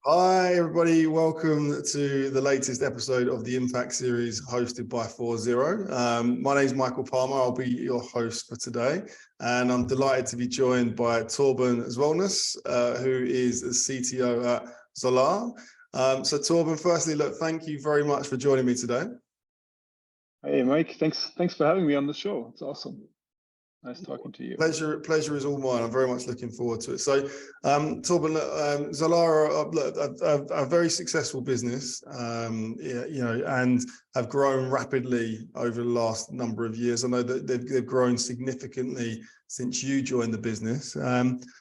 Hi, everybody. Welcome to the latest episode of the Impact Series hosted by 40. My name is Michael Palmer. I'll be your host for today. And I'm delighted to be joined by Torben Schwellnus, who is the CTO at Zala. So Torben, firstly, look, thank you very much for joining me today. Hey, Mike. Thanks for having me on the show. It's awesome. Nice talking to you. Pleasure is all mine. I'm very much looking forward to it. So, Torben, Zala are a very successful business, and have grown rapidly over the last number of years. I know that they've grown significantly since you joined the business.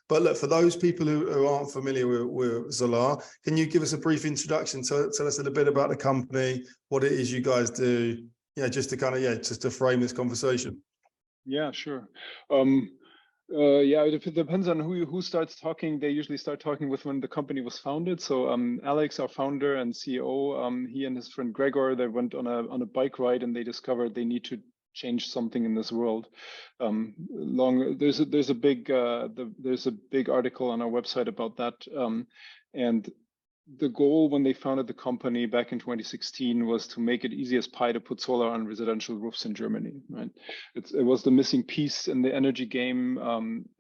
But look, for those people who aren't familiar with Zala, can you give us a brief introduction? Tell us a little bit about the company, what it is you guys do, just to frame this conversation. Yeah, sure. It depends on who starts talking. They usually start talking with when the company was founded. So Alex, our founder and CEO, he and his friend Gregor, they went on a bike ride and they discovered they need to change something in this world. There's a big article on our website about that, and the goal when they founded the company back in 2016 was to make it easy as pie to put solar on residential roofs in Germany. Right? It was the missing piece in the energy game,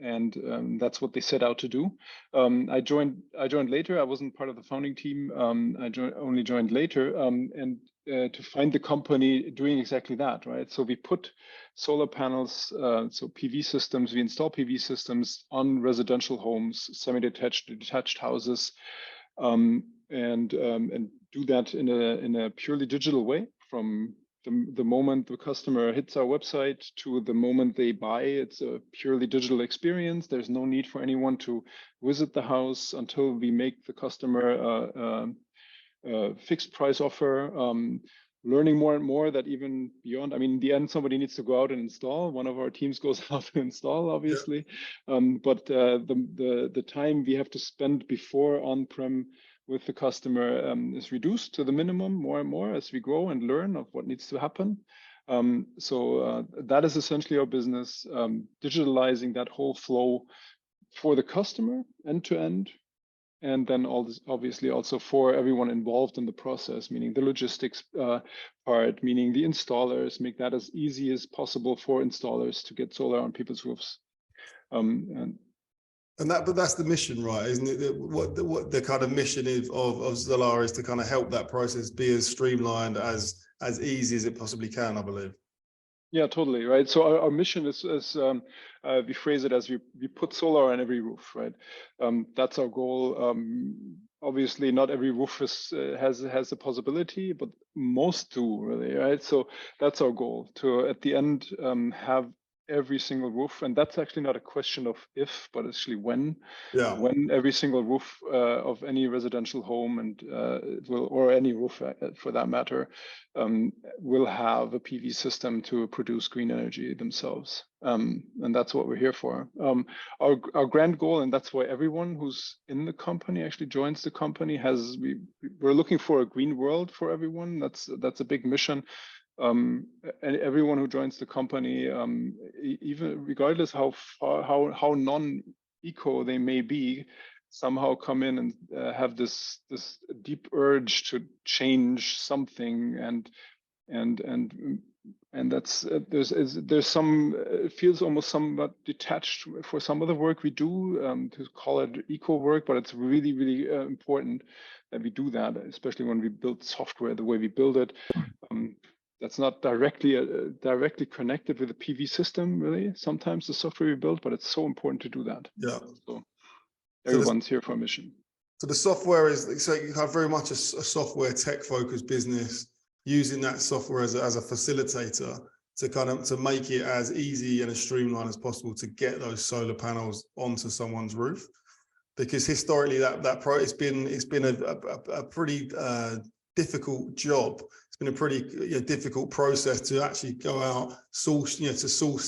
and that's what they set out to do. I joined later. I wasn't part of the founding team. I only joined later, to find the company doing exactly that. Right. So we put solar panels, so PV systems. We install PV systems on residential homes, semi-detached, detached houses. And do that in a purely digital way from the moment the customer hits our website to the moment they buy. It's a purely digital experience. There's no need for anyone to visit the house until we make the customer a fixed price offer. Learning more and more that even beyond, in the end, somebody needs to go out and install. One of our teams goes out to install, obviously. Yeah. But the time we have to spend before on-prem with the customer is reduced to the minimum more and more as we grow and learn of what needs to happen. So that is essentially our business, digitalizing that whole flow for the customer end to end. And then obviously also for everyone involved in the process, meaning the logistics part, meaning the installers, make that as easy as possible for installers to get solar on people's roofs. But that's the mission, right? Isn't it? What the kind of mission of Zala is to kind of help that process be as streamlined, as easy as it possibly can, I believe. Yeah, totally, right. So our mission is we phrase it as we put solar on every roof, right? That's our goal. Obviously, not every roof has a possibility, but most do, really, right? So that's our goal, to at the end have every single roof, and that's actually not a question of if, but actually when. Yeah. When every single roof of any residential home or any roof for that matter will have a PV system to produce green energy themselves, and that's what we're here for. Our grand goal, and that's why everyone who's in the company actually joins the company, we're looking for a green world for everyone. That's a big mission. And everyone who joins the company, even regardless how non-eco they may be, somehow come in and have this deep urge to change something, and that's there's some, it feels almost somewhat detached for some of the work we do, to call it eco work, but it's really, really important that we do that, especially when we build software the way we build it. That's not directly connected with the PV system, really. Sometimes the software we build, but it's so important to do that. Yeah. So everyone's here for a mission. So the software you have very much a software tech-focused business, using that software as a facilitator to make it as easy and as streamlined as possible to get those solar panels onto someone's roof. Because historically, it's been a pretty difficult job. It's been a pretty difficult process to actually go out, source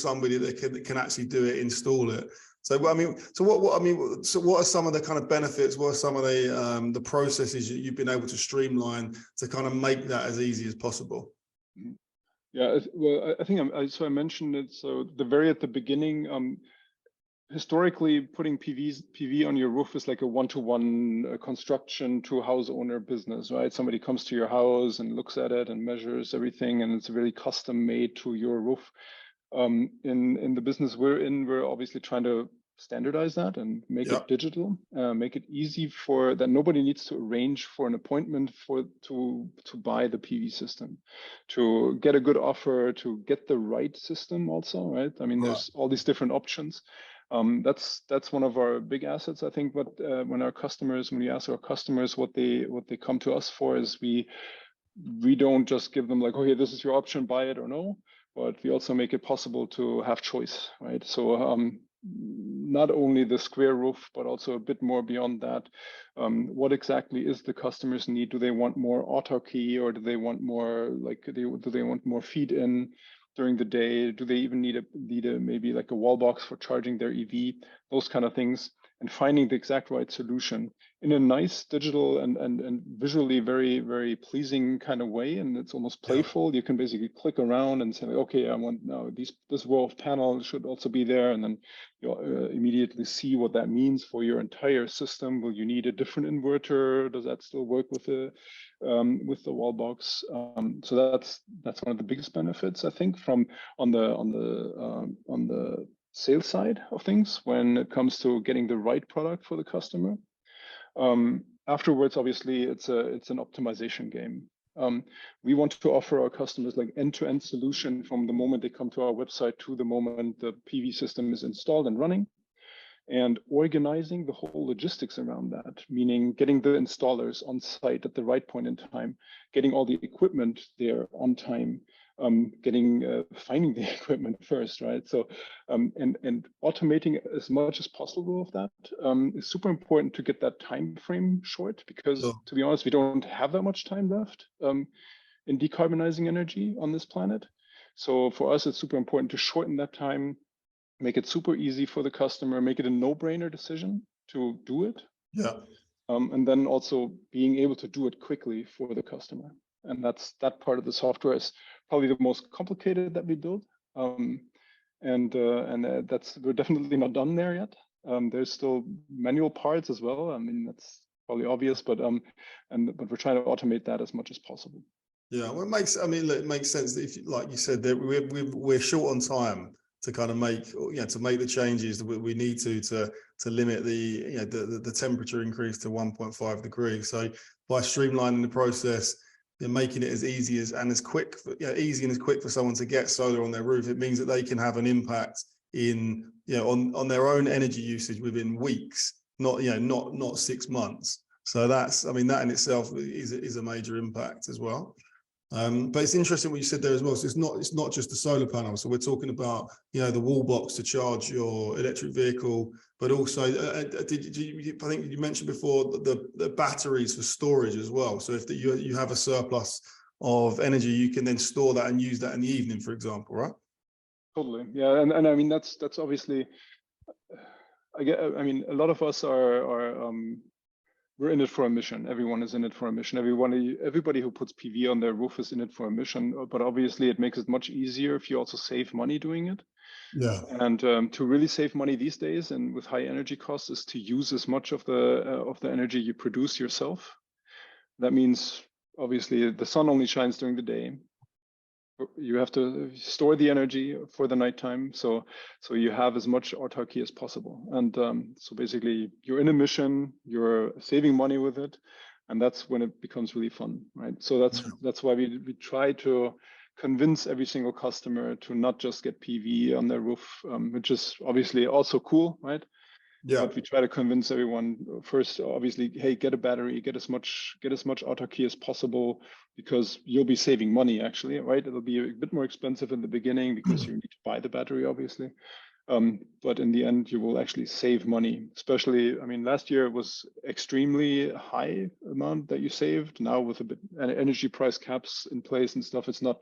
somebody that can actually do it, install it. So what are some of the kind of benefits? What are some of the processes you've been able to streamline to kind of make that as easy as possible? Yeah, well, I think so I mentioned it. So the very at the beginning, historically, putting PV on your roof is like a one-to-one construction to house owner business, right? Somebody comes to your house and looks at it and measures everything, and it's really custom made to your roof. In the business we're in, we're obviously trying to standardize that and make it digital, make it easy for that. Nobody needs to arrange for an appointment to buy the PV system, to get a good offer, to get the right system also, right? I mean, there's all these different options. That's one of our big assets, I think. But when we ask our customers what they come to us for, is we don't just give them like, oh, here, this is your option, buy it or no, but we also make it possible to have choice, right? So not only the square roof, but also a bit more beyond that. What exactly is the customer's need? Do they want more autarky, or do they want more do they want more feed in during the day? Do they even need maybe like a wall box for charging their EV? Those kind of things, and finding the exact right solution in a nice digital and visually very, very pleasing kind of way. And it's almost playful. You can basically click around and say, okay, I want now this row of panels should also be there. And then you'll immediately see what that means for your entire system. Will you need a different inverter? Does that still work with the wall box? So that's one of the biggest benefits, I think, from on the sales side of things when it comes to getting the right product for the customer. Afterwards, obviously, it's an optimization game. We want to offer our customers like end-to-end solution from the moment they come to our website to the moment the PV system is installed and running, and organizing the whole logistics around that, meaning getting the installers on site at the right point in time, getting all the equipment there on time, finding the equipment first, right? So and automating as much as possible of that is super important to get that time frame short, because to be honest, we don't have that much time left in decarbonizing energy on this planet. So for us, it's super important to shorten that time, make it super easy for the customer, make it a no-brainer decision to do it. And then also being able to do it quickly for the customer. And that part of the software is probably the most complicated that we build. We're definitely not done there yet. There's still manual parts as well. I mean, that's probably obvious, but we're trying to automate that as much as possible. Yeah, well, it makes sense that if, like you said, that we're short on time to kind of make the changes that we need to limit the temperature increase to 1.5 degrees. So by streamlining the process, you're making it as easy and as quick for someone to get solar on their roof, it means that they can have an impact on their own energy usage within weeks, not 6 months. So that in itself is a major impact as well. But it's interesting what you said there as well. So it's not just the solar panel. So we're talking about the wall box to charge your electric vehicle, but also I think you mentioned before the batteries for storage as well. So if you have a surplus of energy, you can then store that and use that in the evening, for example, right? Totally, yeah, and I mean that's obviously. I mean, a lot of us are. We're in it for a mission. Everyone is in it for a mission. Everybody who puts PV on their roof is in it for a mission. But obviously, it makes it much easier if you also save money doing it. Yeah. And to really save money these days, and with high energy costs, is to use as much of the energy you produce yourself. That means obviously the sun only shines during the day. You have to store the energy for the nighttime, so you have as much autarky as possible. And so basically, you're in a mission, you're saving money with it, and that's when it becomes really fun, right? So that's why we try to convince every single customer to not just get PV on their roof, which is obviously also cool, right? Yeah. But we try to convince everyone first, obviously, hey, get a battery, get as much autarky as possible, because you'll be saving money actually, right? It'll be a bit more expensive in the beginning because you need to buy the battery, obviously. But in the end, you will actually save money. Especially, I mean, last year it was extremely high amount that you saved. Now with a bit energy price caps in place and stuff, it's not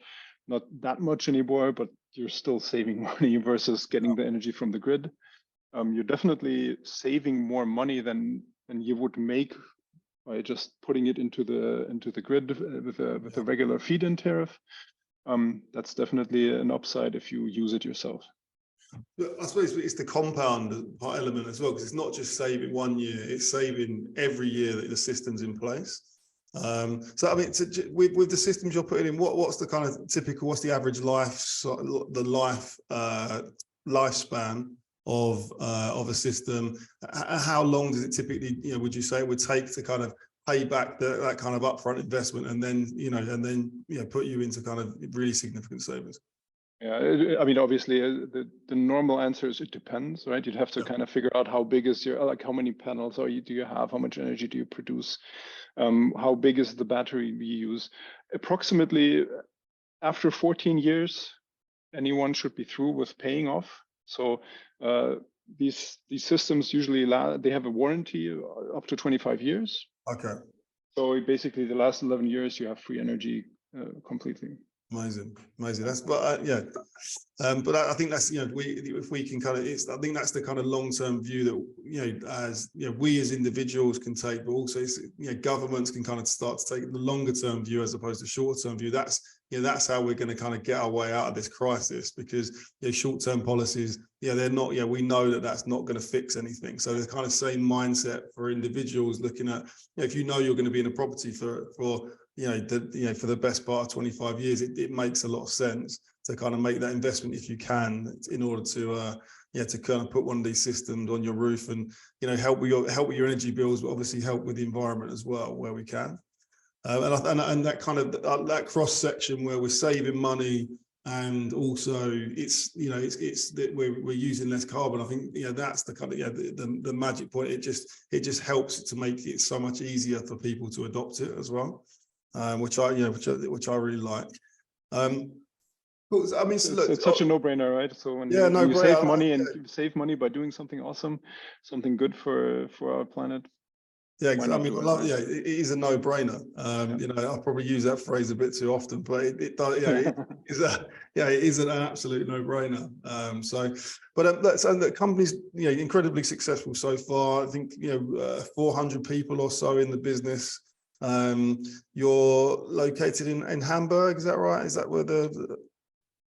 that much anymore, but you're still saving money versus getting the energy from the grid. You're definitely saving more money than you would make by just putting it into the grid with a regular feed-in tariff. that's definitely an upside if you use it yourself. But I suppose it's the compound element as well, because it's not just saving 1 year, it's saving every year that the system's in place. So I mean, with the systems you're putting in, what's the kind of typical, what's the average lifespan of a system? How long does it typically, would you say it would take to kind of pay back that kind of upfront investment, and then put you into kind of really significant savings? Yeah, I mean, obviously, the normal answer is it depends, right? You'd have to kind of figure out how big is your, like, how many panels do you have? How much energy do you produce? How big is the battery we use? Approximately after 14 years, anyone should be through with paying off. So these systems usually they have a warranty up to 25 years. Okay. So basically, the last 11 years, you have free energy completely. Amazing. That's, but but I think that's, if we can kind of, I think that's the kind of long-term view that, as we as individuals can take, but also governments can kind of start to take the longer-term view as opposed to short-term view. That's how we're going to kind of get our way out of this crisis, because short-term policies, they're not, we know that that's not going to fix anything. So the kind of same mindset for individuals looking at, if you're going to be in a property for the best part of 25 years, it makes a lot of sense to kind of make that investment if you can, in order to to kind of put one of these systems on your roof and help with your energy bills, but obviously help with the environment as well where we can. And that kind of that cross section where we're saving money, and also it's that we're using less carbon. I think that's the kind of the magic point. It just helps to make it so much easier for people to adopt it as well. Which I really like. I mean, so look, it's such a no-brainer, right? So when you save money, and you save money by doing something awesome, something good for our planet. Yeah, I mean, it is a no-brainer. I probably use that phrase a bit too often, but it is an absolute no-brainer. But the company's incredibly successful so far. I think 400 people or so in the business. You're located in Hamburg, is that right? Is that where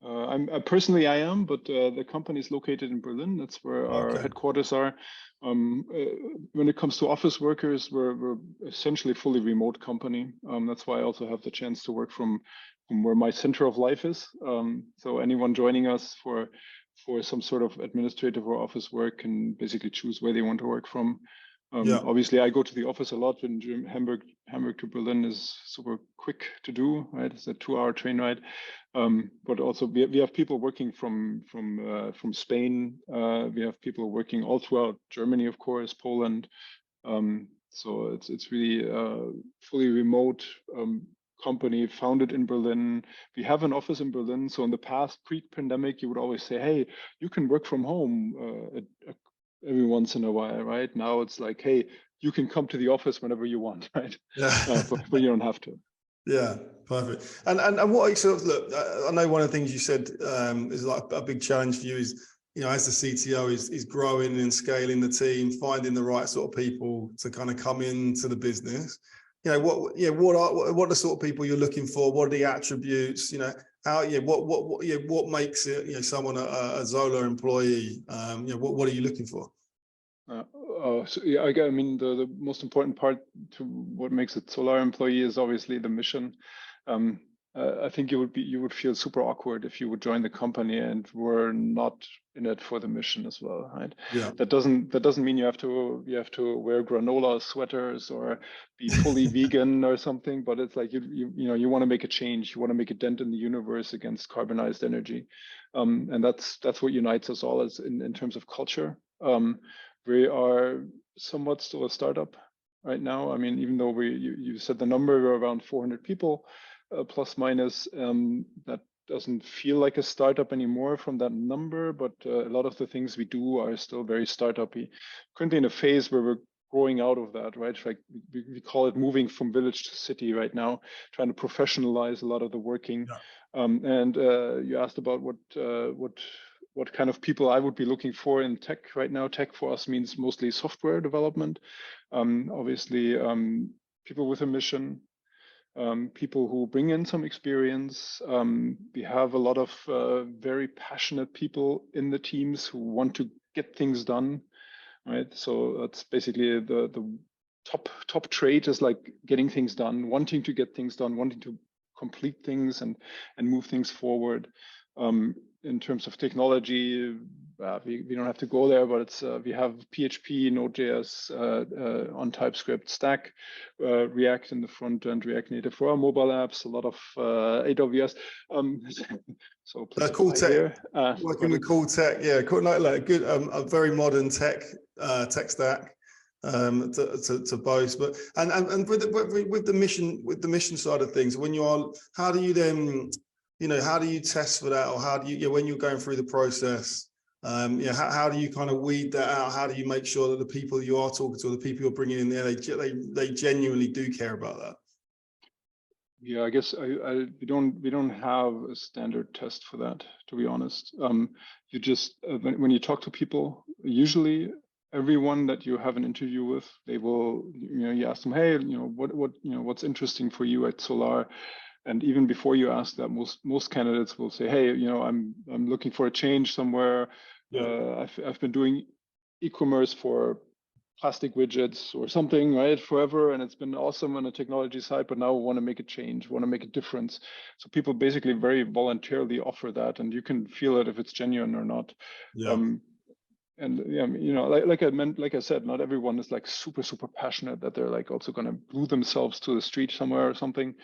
I am, but the company is located in Berlin. That's where our headquarters are. When it comes to office workers, we're essentially a fully remote company. That's why I also have the chance to work from where my center of life is. So anyone joining us for some sort of administrative or office work can basically choose where they want to work from. Obviously, I go to the office a lot, and Hamburg to Berlin is super quick to do, right? It's a 2-hour train ride. But also we have people working from Spain. We have people working all throughout Germany, of course, Poland. So it's really a fully remote company founded in Berlin. We have an office in Berlin. So in the past, pre-pandemic, you would always say, hey, you can work from home every once in a while, right? Now it's like, hey, you can come to the office whenever you want, right? Yeah. But you don't have to. Yeah, perfect. And what sort of, look, I know one of the things you said is like a big challenge for you is, as the CTO is growing and scaling the team, finding the right sort of people to kind of come into the business. What are the sort of people you're looking for? What are the attributes? What makes it someone a Zala employee? What are you looking for? I mean, the most important part to what makes a Solar employee is obviously the mission. I think you would feel super awkward if you would join the company and were not in it for the mission as well, right? Yeah. That doesn't mean you have to wear granola sweaters or be fully vegan or something, but it's like you want to make a change. You want to make a dent in the universe against carbonized energy, and that's what unites us all as in terms of culture. We are somewhat still a startup right now. I mean, even though you said the number around 400 people. Plus minus, that doesn't feel like a startup anymore from that number, but a lot of the things we do are still very startup-y. Currently in a phase where we're growing out of that, right? Like we call it moving from village to city right now, trying to professionalize a lot of the working. Yeah. And you asked about what kind of people I would be looking for in tech right now. Tech for us means mostly software development. Obviously, people with a mission. people who bring in some experience. We have a lot of very passionate people in the teams who want to get things done, right? So that's basically the top trait is like getting things done, wanting to get things done, wanting to complete things and move things forward. In terms of technology, we don't have to go there, but it's we have PHP, Node.js on TypeScript stack, React in the front end, React Native for our mobile apps, a lot of AWS. So cool tech. here, Working with cool tech, yeah, cool, like good, a very modern tech stack. To boast, but and with the mission side of things, when you are, how do you then, how do you test for that, or how do you, when you're going through the process, how do you kind of weed that out? How do you make sure that the people you are talking to, or the people you're bringing in there, they genuinely do care about that? Yeah, I guess we don't have a standard test for that, to be honest. You just when you talk to people, usually everyone that you have an interview with, they will, you ask them, hey, what's interesting for you at Zolar? And even before you ask that, most candidates will say, hey, I'm looking for a change somewhere. Yeah. I've been doing e-commerce for plastic widgets or something, right, forever, and it's been awesome on the technology side, but now I want to make a change, want to make a difference. So people basically very voluntarily offer that, and you can feel it if it's genuine or not. Yeah. And yeah, like I said, not everyone is like super passionate that they're like also going to glue themselves to the street somewhere or something.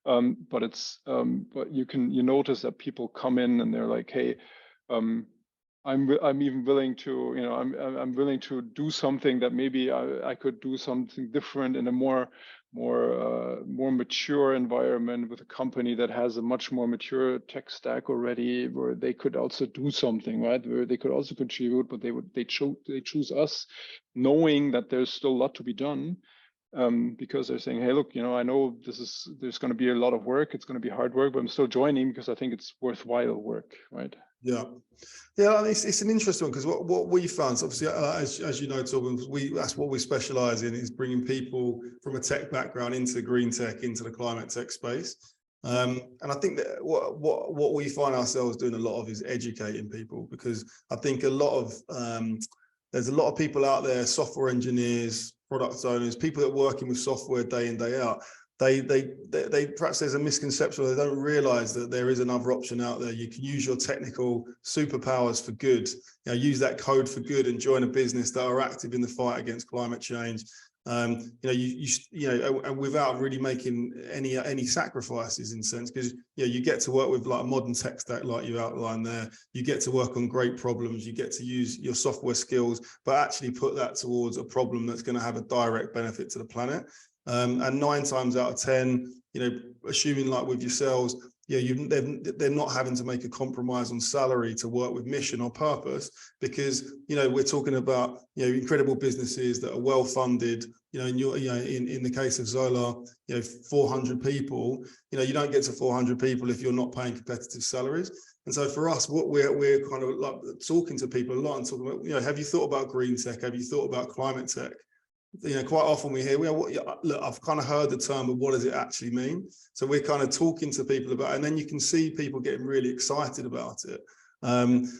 But it's but you notice that people come in and they're like, hey, I'm even willing to, I'm willing to do something that maybe I could do something different in a more mature environment with a company that has a much more mature tech stack already, where they could also do something, right? Where they could also contribute, but they choose us, knowing that there's still a lot to be done. Because they're saying, hey, look, I know there's going to be a lot of work. It's going to be hard work, but I'm still joining because I think it's worthwhile work, right? Yeah, it's an interesting one, because what we found, so obviously, as you know, Torben, that's what we specialize in, is bringing people from a tech background into green tech, into the climate tech space. And I think that what we find ourselves doing a lot of is educating people, because I think there's a lot of people out there, software engineers, product owners, people that are working with software day in, day out. They perhaps there's a misconception, or they don't realize that there is another option out there. You can use your technical superpowers for good, use that code for good, and join a business that are active in the fight against climate change. And without really making any sacrifices, in a sense, because you get to work with like a modern tech stack like you outlined there. You get to work on great problems. You get to use your software skills, but actually put that towards a problem that's going to have a direct benefit to the planet. And 9 times out of 10, assuming like with yourselves, they're not having to make a compromise on salary to work with mission or purpose, because we're talking about incredible businesses that are well funded. In the case of Zala, 400 people. You don't get to 400 people if you're not paying competitive salaries. And so for us, what we're kind of like talking to people a lot and talking about, have you thought about green tech? Have you thought about climate tech? Quite often we hear, look, I've kind of heard the term, but what does it actually mean? So we're kind of talking to people about it, and then you can see people getting really excited about it.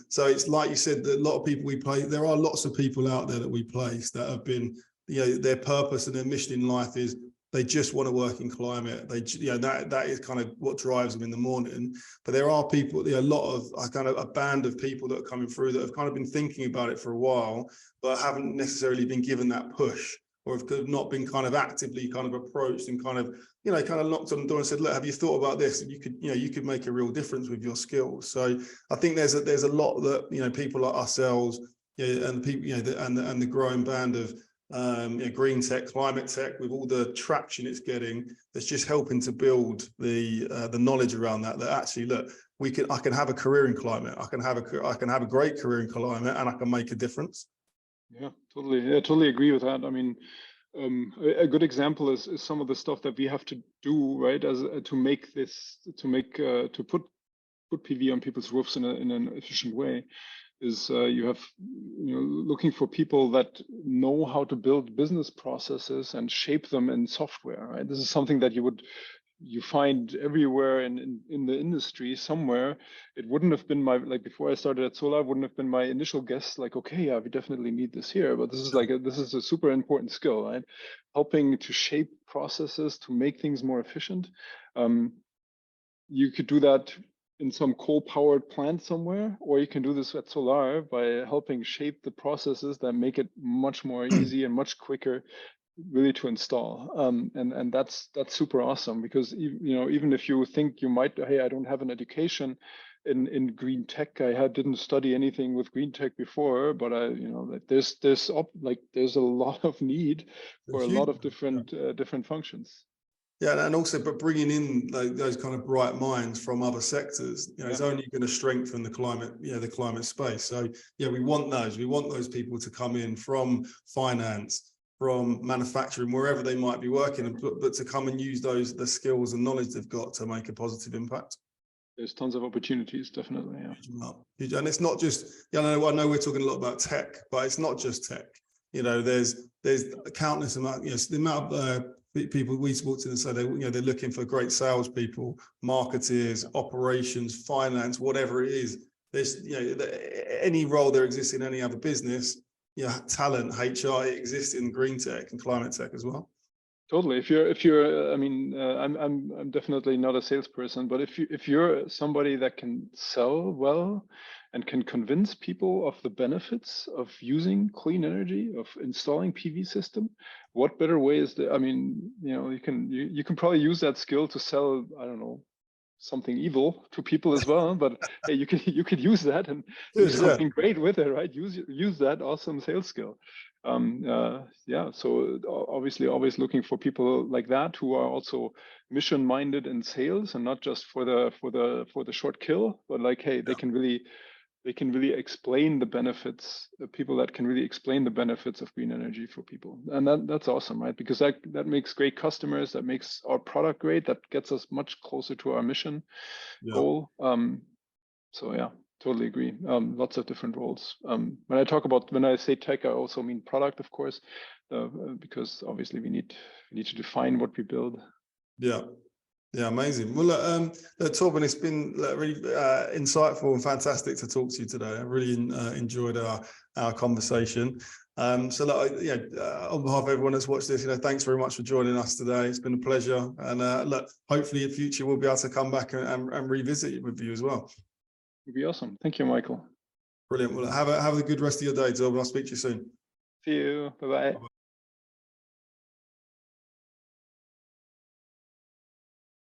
So it's like you said, that a lot of people we play, there are lots of people out there that we place that have been, their purpose and their mission in life is they just want to work in climate. That is kind of what drives them in the morning. But there are people, a lot of a band of people that are coming through that have kind of been thinking about it for a while, but haven't necessarily been given that push, or have not been kind of actively kind of approached and kind of knocked on the door and said, look, have you thought about this? And you could make a real difference with your skills. So I think there's a lot that people like ourselves, and people, and the growing band of green tech, climate tech, with all the traction it's getting, that's just helping to build the knowledge around that actually, look, I can have a career in climate, I can have a great career in climate, and I can make a difference. Yeah, totally. Yeah, totally agree with that. I mean, a good example is some of the stuff that we have to do, right, to put PV on people's roofs in an efficient way. Is you have looking for people that know how to build business processes and shape them in software, right? This is something that you would you find everywhere in the industry somewhere. It wouldn't have been my, like before I started at Solar, wouldn't have been my initial guess, like, okay, yeah, we definitely need this here. But this is like, this is a super important skill, right? Helping to shape processes to make things more efficient. You could do that in some coal-powered plant somewhere, or you can do this at Solar by helping shape the processes that make it much more easy and much quicker really to install. And that's super awesome, because even if you think you might, hey, I don't have an education in green tech, didn't study anything with green tech before, but there's a lot of need for a lot of different functions. Yeah, and also, but bringing in those kind of bright minds from other sectors, is only going to strengthen the climate, the climate space. So yeah, we want those people to come in from finance, from manufacturing, wherever they might be working, but to come and use the skills and knowledge they've got to make a positive impact. There's tons of opportunities, definitely. Yeah. And it's not just, I know we're talking a lot about tech, but it's not just tech. There's a countless amount, the amount of people we talk to and say they're looking for great salespeople, marketers, operations, finance, whatever it is. There's any role there exists in any other business, talent, HR, it exists in green tech and climate tech as well. Totally. If you're, I'm definitely not a salesperson, but if you're somebody that can sell well and can convince people of the benefits of using clean energy, of installing PV system, what better way is there? You can probably use that skill to sell, I don't know, something evil to people as well, but hey, you could use that and do something great with it, right? Use that awesome sales skill. So obviously always looking for people like that who are also mission minded in sales and not just for the short kill, but like, hey, they can really explain the benefits, people that can really explain the benefits of green energy for people. And that's awesome, right? Because that makes great customers, that makes our product great, that gets us much closer to our mission goal. So yeah, totally agree. Lots of different roles. When I say tech, I also mean product, of course, because obviously we need to define what we build. Yeah, amazing. Well, Torben, it's been really insightful and fantastic to talk to you today. I really enjoyed our conversation. On behalf of everyone that's watched this, thanks very much for joining us today. It's been a pleasure, and hopefully in future we'll be able to come back and revisit with you as well. It'd be awesome. Thank you, Michael. Brilliant. Well, have a good rest of your day, Torben. I'll speak to you soon. See you. Bye-bye.